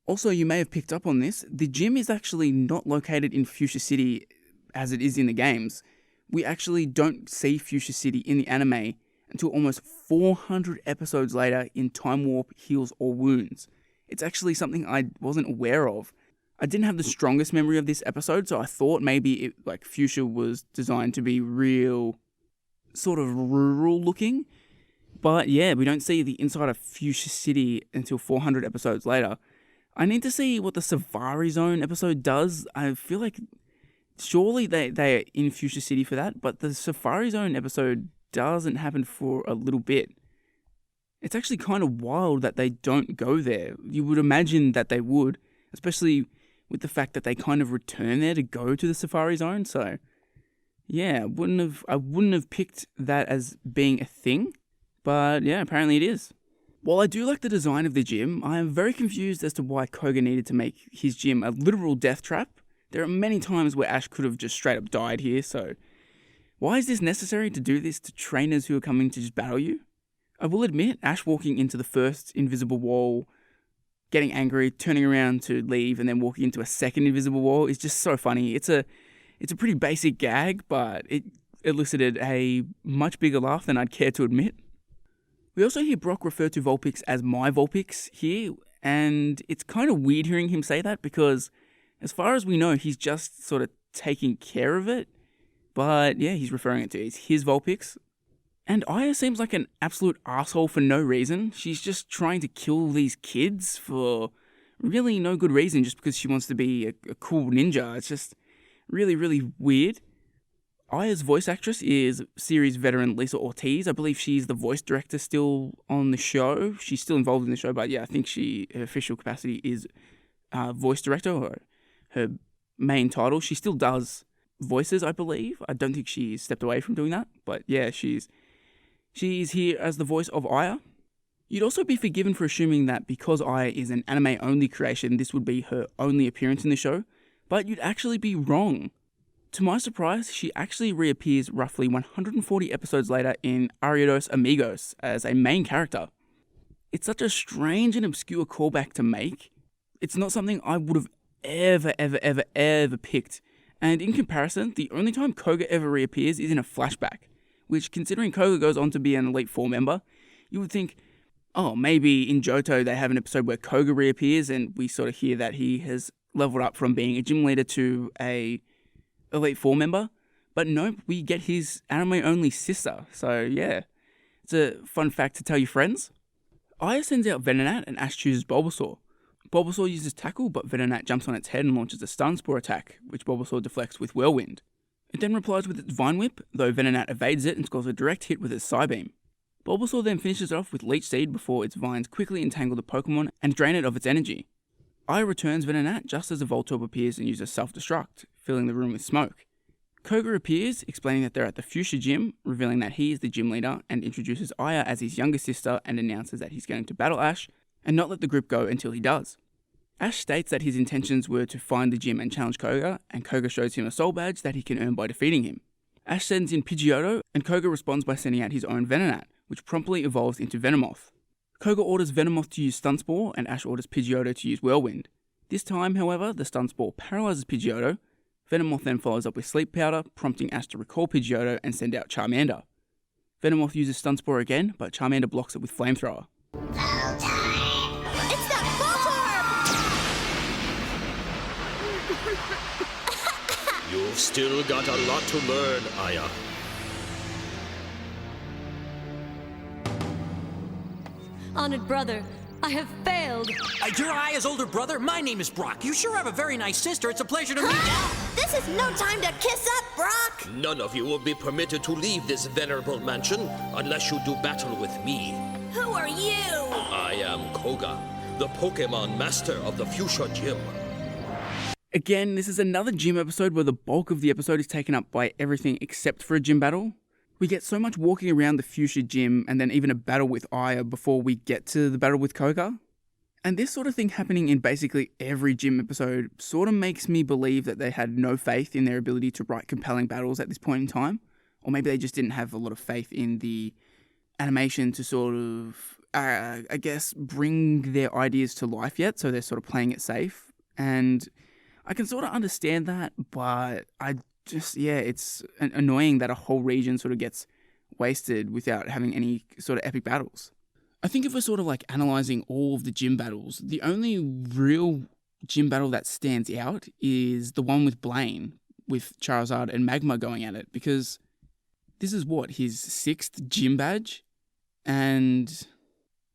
Also, you may have picked up on this, the gym is actually not located in Fuchsia City as it is in the games. We actually don't see Fuchsia City in the anime until almost 400 episodes later in Time Warp Heals All Wounds. It's actually something I wasn't aware of. I didn't have the strongest memory of this episode, so I thought maybe Fuchsia was designed to be real sort of rural looking. But yeah, we don't see the inside of Fuchsia City until 400 episodes later. I need to see what the Safari Zone episode does. I feel like surely they are in Fuchsia City for that, but the Safari Zone episode doesn't happen for a little bit. It's actually kind of wild that they don't go there. You would imagine that they would, especially with the fact that they kind of return there to go to the Safari Zone. So yeah, I wouldn't have picked that as being a thing, but yeah, apparently it is. While I do like the design of the gym, I am very confused as to why Koga needed to make his gym a literal death trap. There are many times where Ash could have just straight up died here, so why is this necessary to do this to trainers who are coming to just battle you? I will admit, Ash walking into the first invisible wall, getting angry, turning around to leave, and then walking into a second invisible wall is just so funny. It's a pretty basic gag, but it elicited a much bigger laugh than I'd care to admit. We also hear Brock refer to Vulpix as my Vulpix here, and it's kind of weird hearing him say that because as far as we know, he's just sort of taking care of it. But yeah, he's referring it to as his Vulpix. And Aya seems like an absolute asshole for no reason. She's just trying to kill these kids for really no good reason, just because she wants to be a cool ninja. It's just really, really weird. Aya's voice actress is series veteran Lisa Ortiz. I believe she's the voice director still on the show. She's still involved in the show, but yeah, I think her official capacity is voice director, or her main title. She still does voices, I believe. I don't think she's stepped away from doing that, but yeah, she's here as the voice of Aya. You'd also be forgiven for assuming that because Aya is an anime-only creation, this would be her only appearance in the show, but you'd actually be wrong. To my surprise, she actually reappears roughly 140 episodes later in Ariados Amigos as a main character. It's such a strange and obscure callback to make. It's not something I would have ever picked. And in comparison, the only time Koga ever reappears is in a flashback, which, considering Koga goes on to be an Elite Four member, you would think, oh, maybe in Johto they have an episode where Koga reappears and we sort of hear that he has leveled up from being a gym leader to a Elite Four member. But nope, we get his anime-only sister. So yeah, it's a fun fact to tell your friends. Aya sends out Venonat and Ash chooses Bulbasaur. Bulbasaur uses Tackle, but Venonat jumps on its head and launches a Stun Spore attack, which Bulbasaur deflects with Whirlwind. It then replies with its Vine Whip, though Venonat evades it and scores a direct hit with its Psybeam. Bulbasaur then finishes it off with Leech Seed before its vines quickly entangle the Pokemon and drain it of its energy. Aya returns Venonat just as a Voltorb appears and uses Self-Destruct, filling the room with smoke. Koga appears, explaining that they're at the Fuchsia Gym, revealing that he is the gym leader, and introduces Aya as his younger sister and announces that he's going to battle Ash and not let the group go until he does. Ash states that his intentions were to find the gym and challenge Koga, and Koga shows him a soul badge that he can earn by defeating him. Ash sends in Pidgeotto, and Koga responds by sending out his own Venonat, which promptly evolves into Venomoth. Koga orders Venomoth to use Stun Spore, and Ash orders Pidgeotto to use Whirlwind. This time, however, the Stun Spore paralyzes Pidgeotto. Venomoth then follows up with Sleep Powder, prompting Ash to recall Pidgeotto and send out Charmander. Venomoth uses Stun Spore again, but Charmander blocks it with Flamethrower. It's that Voltorb! You've still got a lot to learn, Aya. Honored brother, I have failed. You're Aya's older brother? My name is Brock. You sure have a very nice sister. It's a pleasure to meet you. This is no time to kiss up, Brock! None of you will be permitted to leave this venerable mansion unless you do battle with me. Who are you? I am Koga, the Pokemon Master of the Fuchsia Gym. Again, this is another gym episode where the bulk of the episode is taken up by everything except for a gym battle. We get so much walking around the Fuchsia Gym and then even a battle with Aya before we get to the battle with Koga. And this sort of thing happening in basically every gym episode sort of makes me believe that they had no faith in their ability to write compelling battles at this point in time. Or maybe they just didn't have a lot of faith in the animation to sort of, I guess, bring their ideas to life yet. So they're sort of playing it safe. And I can sort of understand that, but it's annoying that a whole region sort of gets wasted without having any sort of epic battles. I think if we're sort of like analysing all of the gym battles, the only real gym battle that stands out is the one with Blaine, with Charizard and Magma going at it, because this is his 6th gym badge, and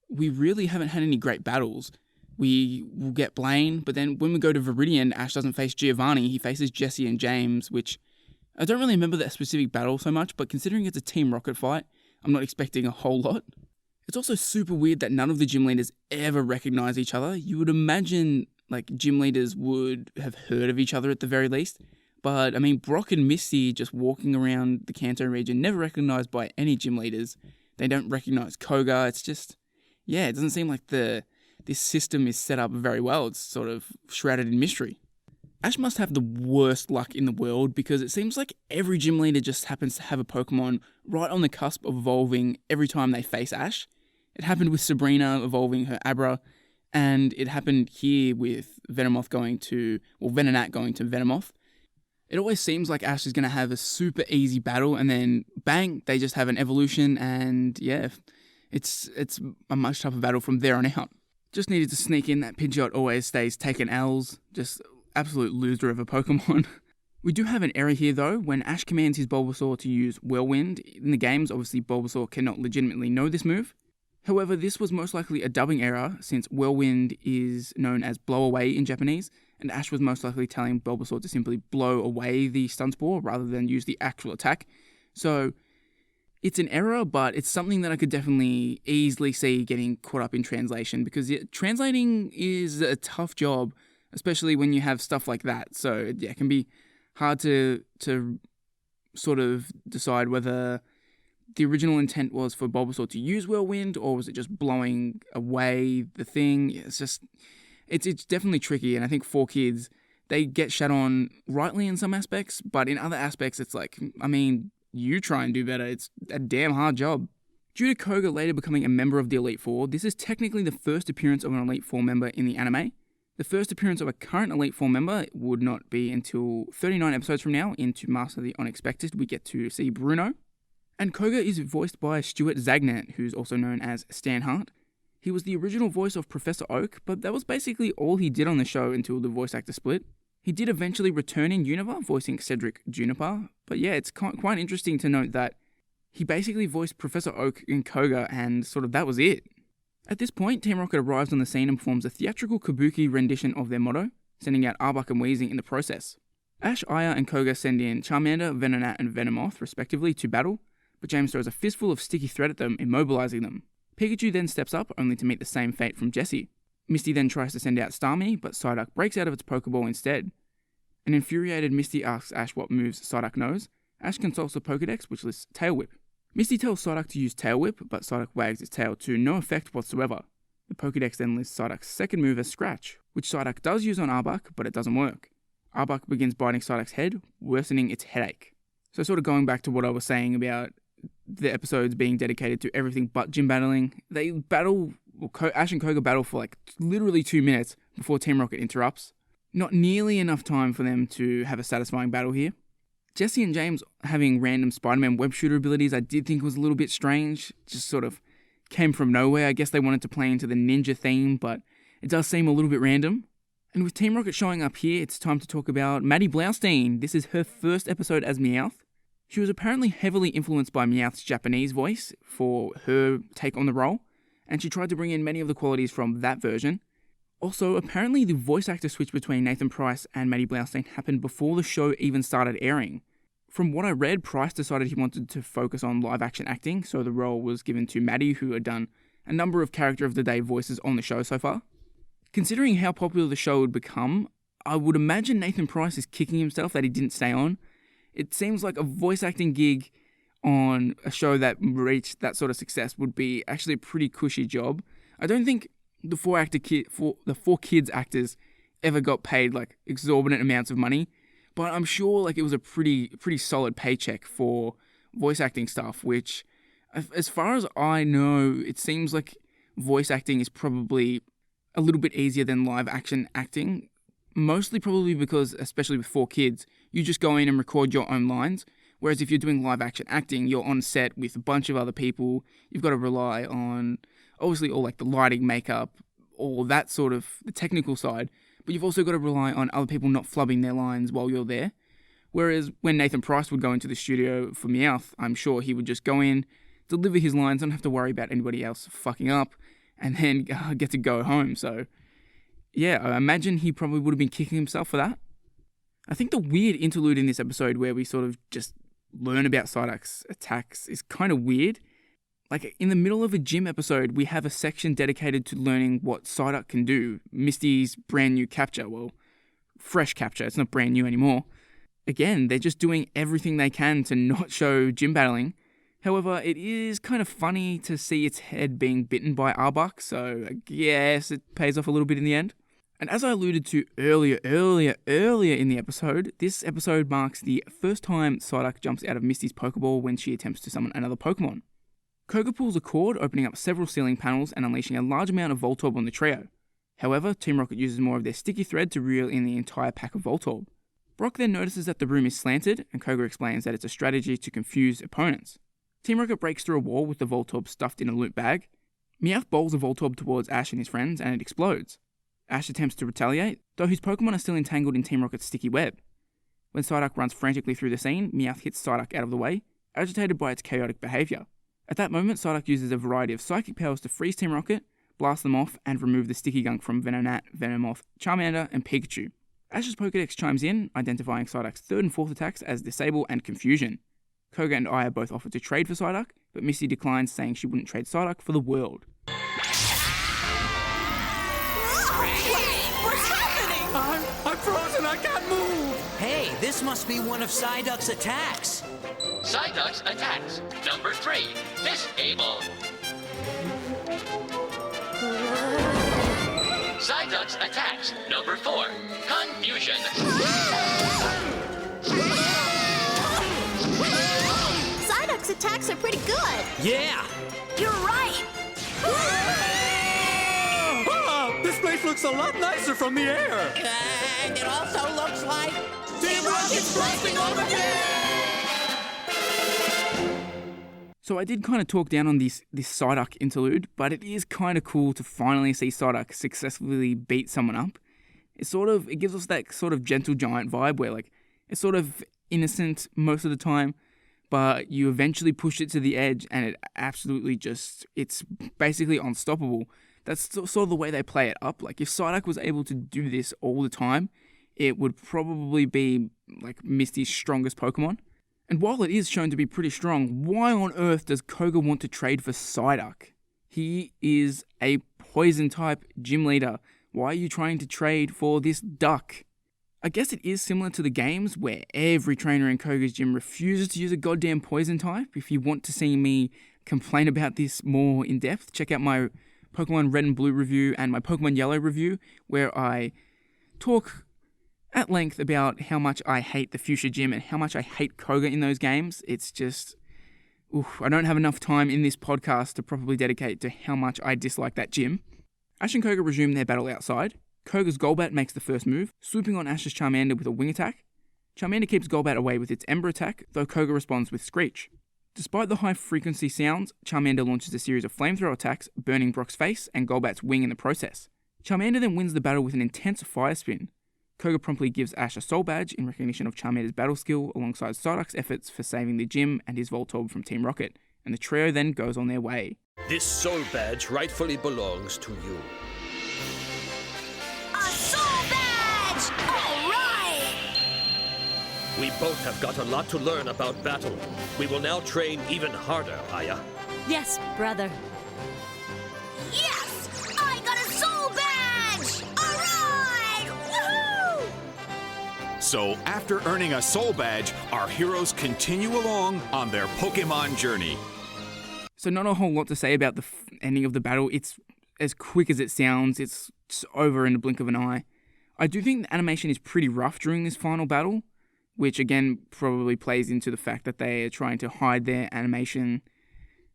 we really haven't had any great battles. We will get Blaine, but then when we go to Viridian, Ash doesn't face Giovanni, he faces Jesse and James, which I don't really remember that specific battle so much, but considering it's a Team Rocket fight, I'm not expecting a whole lot. It's also super weird that none of the gym leaders ever recognize each other. You would imagine like gym leaders would have heard of each other at the very least, but I mean, Brock and Misty just walking around the Kanto region, never recognized by any gym leaders. They don't recognize Koga. It's just, it doesn't seem like this system is set up very well. It's sort of shrouded in mystery. Ash must have the worst luck in the world because it seems like every gym leader just happens to have a Pokemon right on the cusp of evolving every time they face Ash. It happened with Sabrina evolving her Abra, and it happened here with Venonat going to Venomoth. It always seems like Ash is going to have a super easy battle, and then bang, they just have an evolution, and it's a much tougher battle from there on out. Just needed to sneak in that Pidgeot always stays taking L's, just absolute loser of a Pokemon. We do have an error here though. When Ash commands his Bulbasaur to use Whirlwind, in the games obviously Bulbasaur cannot legitimately know this move. However, this was most likely a dubbing error since Whirlwind is known as blow away in Japanese, and Ash was most likely telling Bulbasaur to simply blow away the Stun Spore rather than use the actual attack. So it's an error, but it's something that I could definitely easily see getting caught up in translation, because translating is a tough job, especially when you have stuff like that. So it can be hard to sort of decide whether the original intent was for Bulbasaur to use Whirlwind, or was it just blowing away the thing? It's definitely tricky, and I think for kids, they get shat on rightly in some aspects, but in other aspects, it's like, I mean, you try and do better. It's a damn hard job. Due to Koga later becoming a member of the Elite Four, this is technically the first appearance of an Elite Four member in the anime. The first appearance of a current Elite Four member would not be until 39 episodes from now. Into Master of the Unexpected, we get to see Bruno. And Koga is voiced by Stuart Zagnant, who's also known as Stan Hart. He was the original voice of Professor Oak, but that was basically all he did on the show until the voice actor split. He did eventually return in Unova, voicing Cedric Juniper, but it's quite interesting to note that he basically voiced Professor Oak in Koga, and sort of that was it. At this point, Team Rocket arrives on the scene and performs a theatrical kabuki rendition of their motto, sending out Arbok and Weezing in the process. Ash, Aya, and Koga send in Charmander, Venonat, and Venomoth, respectively, to battle, but James throws a fistful of sticky thread at them, immobilizing them. Pikachu then steps up, only to meet the same fate from Jessie. Misty then tries to send out Starmie, but Psyduck breaks out of its Pokeball instead. An infuriated Misty asks Ash what moves Psyduck knows. Ash consults the Pokedex, which lists Tail Whip. Misty tells Psyduck to use Tail Whip, but Psyduck wags its tail to no effect whatsoever. The Pokedex then lists Psyduck's second move as Scratch, which Psyduck does use on Arbok, but it doesn't work. Arbok begins biting Psyduck's head, worsening its headache. So sort of going back to what I was saying about the episodes being dedicated to everything but gym battling, they battle, Ash and Koga battle for like literally 2 minutes before Team Rocket interrupts. Not nearly enough time for them to have a satisfying battle here. Jessie and James having random Spider-Man web shooter abilities I did think was a little bit strange, just sort of came from nowhere. I guess they wanted to play into the ninja theme, but it does seem a little bit random. And with Team Rocket showing up here, it's time to talk about Maddie Blaustein. This is her first episode as Meowth. She was apparently heavily influenced by Meowth's Japanese voice for her take on the role, and she tried to bring in many of the qualities from that version. Also, apparently the voice actor switch between Nathan Price and Maddie Blaustein happened before the show even started airing. From what I read, Price decided he wanted to focus on live-action acting, so the role was given to Maddie, who had done a number of Character of the Day voices on the show so far. Considering how popular the show would become, I would imagine Nathan Price is kicking himself that he didn't stay on. It seems like a voice acting gig on a show that reached that sort of success would be actually a pretty cushy job. I don't think the four kids actors ever got paid like exorbitant amounts of money, but I'm sure like it was a pretty solid paycheck for voice acting stuff, which as far as I know, it seems like voice acting is probably a little bit easier than live action acting, mostly probably because, especially with 4 kids, you just go in and record your own lines, whereas if you're doing live action acting, you're on set with a bunch of other people, you've got to rely on obviously all like the lighting, makeup, all that sort of the technical side, but you've also got to rely on other people not flubbing their lines while you're there. Whereas when Nathan Price would go into the studio for Meowth, I'm sure he would just go in, deliver his lines, don't have to worry about anybody else fucking up, and then get to go home. So yeah, I imagine he probably would have been kicking himself for that. I think the weird interlude in this episode where we sort of just learn about Psyduck's attacks is kind of weird. Like, in the middle of a gym episode, we have a section dedicated to learning what Psyduck can do. Misty's brand new capture. Well, fresh capture. It's not brand new anymore. Again, they're just doing everything they can to not show gym battling. However, it is kind of funny to see its head being bitten by Arbok, so I guess it pays off a little bit in the end. And as I alluded to earlier in the episode, this episode marks the first time Psyduck jumps out of Misty's Pokeball when she attempts to summon another Pokemon. Koga pulls a cord, opening up several ceiling panels and unleashing a large amount of Voltorb on the trio. However, Team Rocket uses more of their sticky thread to reel in the entire pack of Voltorb. Brock then notices that the room is slanted, and Koga explains that it's a strategy to confuse opponents. Team Rocket breaks through a wall with the Voltorb stuffed in a loot bag. Meowth bowls a Voltorb towards Ash and his friends, and it explodes. Ash attempts to retaliate, though his Pokemon are still entangled in Team Rocket's sticky web. When Psyduck runs frantically through the scene, Meowth hits Psyduck out of the way, agitated by its chaotic behaviour. At that moment, Psyduck uses a variety of psychic powers to freeze Team Rocket, blast them off, and remove the sticky gunk from Venonat, Venomoth, Charmander, and Pikachu. Ash's Pokedex chimes in, identifying Psyduck's third and fourth attacks as Disable and Confusion. Koga and Aya both offer to trade for Psyduck, but Misty declines, saying she wouldn't trade Psyduck for the world. What's happening? I'm frozen, I can't move! Hey, this must be one of Psyduck's attacks. Psyduck's attacks. Number 3, Disable. Psyduck's attacks. Number 4, Confusion. Psyduck's attacks are pretty good. Yeah! You're right. Ah, this place looks a lot nicer from the air. And it also looks like Team Rocket's blasting off again! So I did kind of talk down on this Psyduck interlude, but it is kind of cool to finally see Psyduck successfully beat someone up. It gives us that sort of gentle giant vibe where like it's sort of innocent most of the time, but you eventually push it to the edge and it absolutely it's basically unstoppable. That's sort of the way they play it up. Like if Psyduck was able to do this all the time, it would probably be like Misty's strongest Pokemon. And while it is shown to be pretty strong, why on earth does Koga want to trade for Psyduck? He is a poison type gym leader. Why are you trying to trade for this duck? I guess it is similar to the games where every trainer in Koga's gym refuses to use a goddamn poison type. If you want to see me complain about this more in depth, check out my Pokemon Red and Blue review and my Pokemon Yellow review, where I talk at length about how much I hate the Fuchsia gym and how much I hate Koga in those games. It's just, I don't have enough time in this podcast to properly dedicate to how much I dislike that gym. Ash and Koga resume their battle outside. Koga's Golbat makes the first move, swooping on Ash's Charmander with a wing attack. Charmander keeps Golbat away with its Ember attack, though Koga responds with Screech. Despite the high-frequency sounds, Charmander launches a series of flamethrower attacks, burning Brock's face and Golbat's wing in the process. Charmander then wins the battle with an intense fire spin. Koga promptly gives Ash a Soul Badge in recognition of Charmander's battle skill alongside Psyduck's efforts for saving the gym and his Voltorb from Team Rocket, and the trio then goes on their way. This Soul Badge rightfully belongs to you. A Soul Badge! All right! We both have got a lot to learn about battle. We will now train even harder, Aya. Yes, brother. Yes! I got a Soul Badge! All right! Woohoo! So after earning a Soul Badge, our heroes continue along on their Pokemon journey. So not a whole lot to say about the ending of the battle. It's as quick as it sounds. It's over in the blink of an eye. I do think the animation is pretty rough during this final battle, which again probably plays into the fact that they are trying to hide their animation,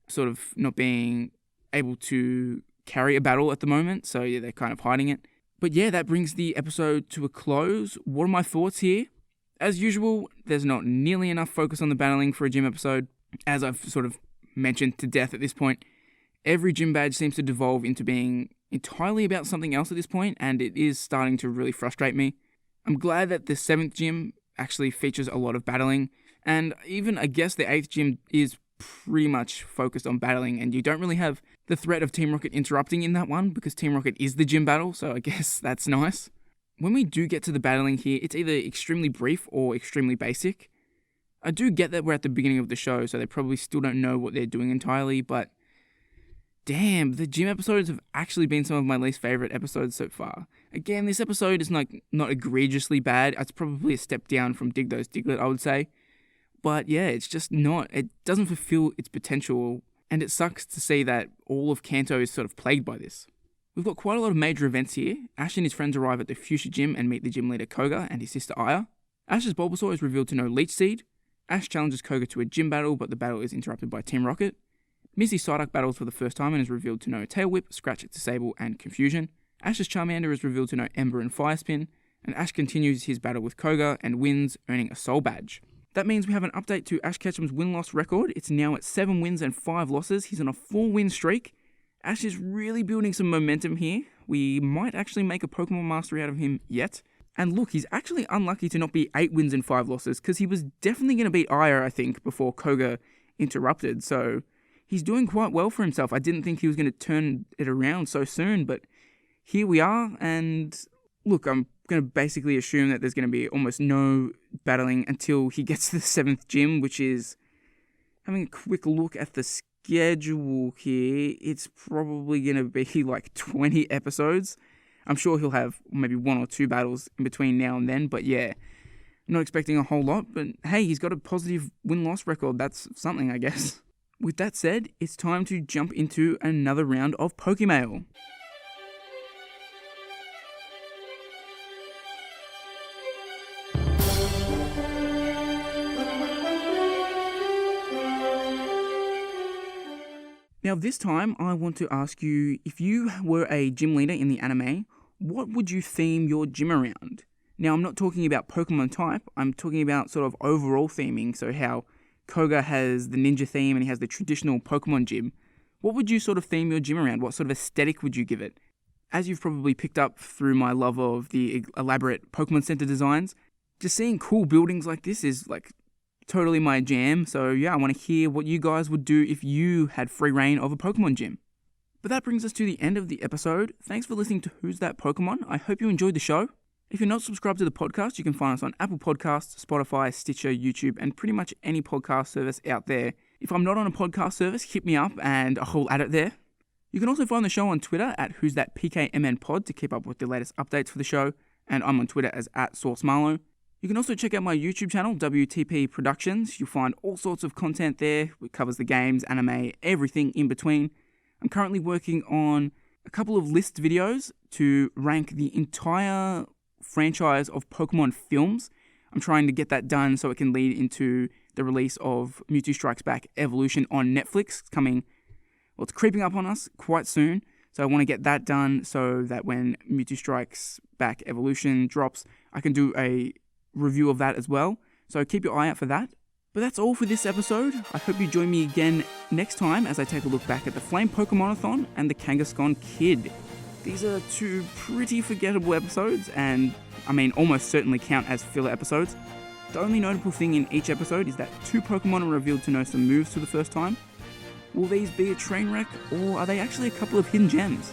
sort of not being able to carry a battle at the moment. So yeah, they're kind of hiding it. But yeah, that brings the episode to a close. What are my thoughts here? As usual, there's not nearly enough focus on the battling for a gym episode, as I've sort of mentioned to death at this point. Every gym badge seems to devolve into being entirely about something else at this point, and it is starting to really frustrate me. I'm glad that the 7th gym actually features a lot of battling, and even I guess the 8th gym is pretty much focused on battling, and you don't really have the threat of Team Rocket interrupting in that one, because Team Rocket is the gym battle, so I guess that's nice. When we do get to the battling here, it's either extremely brief or extremely basic. I do get that we're at the beginning of the show, so they probably still don't know what they're doing entirely, but damn, the gym episodes have actually been some of my least favourite episodes so far. Again, this episode is not egregiously bad. It's probably a step down from Dig Those Diglett, I would say. But yeah, it's just not. It doesn't fulfill its potential, and it sucks to see that all of Kanto is sort of plagued by this. We've got quite a lot of major events here. Ash and his friends arrive at the Fuchsia gym and meet the gym leader Koga and his sister Aya. Ash's Bulbasaur is revealed to know Leech Seed. Ash challenges Koga to a gym battle, but the battle is interrupted by Team Rocket. Misty Psyduck battles for the first time and is revealed to know Tail Whip, Scratch, Disable, and Confusion. Ash's Charmander is revealed to know Ember and Fire Spin, and Ash continues his battle with Koga and wins, earning a Soul Badge. That means we have an update to Ash Ketchum's win-loss record. It's now at 7 wins and 5 losses. He's on a 4-win streak. Ash is really building some momentum here. We might actually make a Pokemon Mastery out of him yet. And look, he's actually unlucky to not be 8 wins and 5 losses, because he was definitely going to beat Aya, I think, before Koga interrupted, so he's doing quite well for himself. I didn't think he was going to turn it around so soon, but here we are, and look, I'm going to basically assume that there's going to be almost no battling until he gets to the 7th gym, which is, having a quick look at the schedule here, it's probably going to be like 20 episodes. I'm sure he'll have maybe 1 or 2 battles in between now and then, but yeah, not expecting a whole lot, but hey, he's got a positive win-loss record. That's something, I guess. With that said, it's time to jump into another round of Pokemail. Now this time, I want to ask you, if you were a gym leader in the anime, what would you theme your gym around? Now, I'm not talking about Pokemon type, I'm talking about sort of overall theming, so how Koga has the ninja theme and he has the traditional Pokemon gym. What would you sort of theme your gym around? What sort of aesthetic would you give it? As you've probably picked up through my love of the elaborate Pokemon Center designs, just seeing cool buildings like this is like totally my jam. So yeah, I want to hear what you guys would do if you had free reign of a Pokemon gym. But that brings us to the end of the episode. Thanks for listening to Who's That Pokemon? I hope you enjoyed the show. If you're not subscribed to the podcast, you can find us on Apple Podcasts, Spotify, Stitcher, YouTube, and pretty much any podcast service out there. If I'm not on a podcast service, hit me up and I'll add it there. You can also find the show on Twitter at Who's That PKMN Pod to keep up with the latest updates for the show, and I'm on Twitter as @SourceMarlow. You can also check out my YouTube channel, WTP Productions. You'll find all sorts of content there. It covers the games, anime, everything in between. I'm currently working on a couple of list videos to rank the entire franchise of Pokemon films. I'm trying to get that done so it can lead into the release of Mewtwo Strikes Back Evolution on Netflix. It's creeping up on us quite soon. So I want to get that done so that when Mewtwo Strikes Back Evolution drops, I can do a review of that as well. So keep your eye out for that. But that's all for this episode. I hope you join me again next time as I take a look back at the Flame Pokemonathon and the Kangaskhan Kid. These are two pretty forgettable episodes and, almost certainly count as filler episodes. The only notable thing in each episode is that 2 Pokemon are revealed to know some moves for the first time. Will these be a train wreck, or are they actually a couple of hidden gems?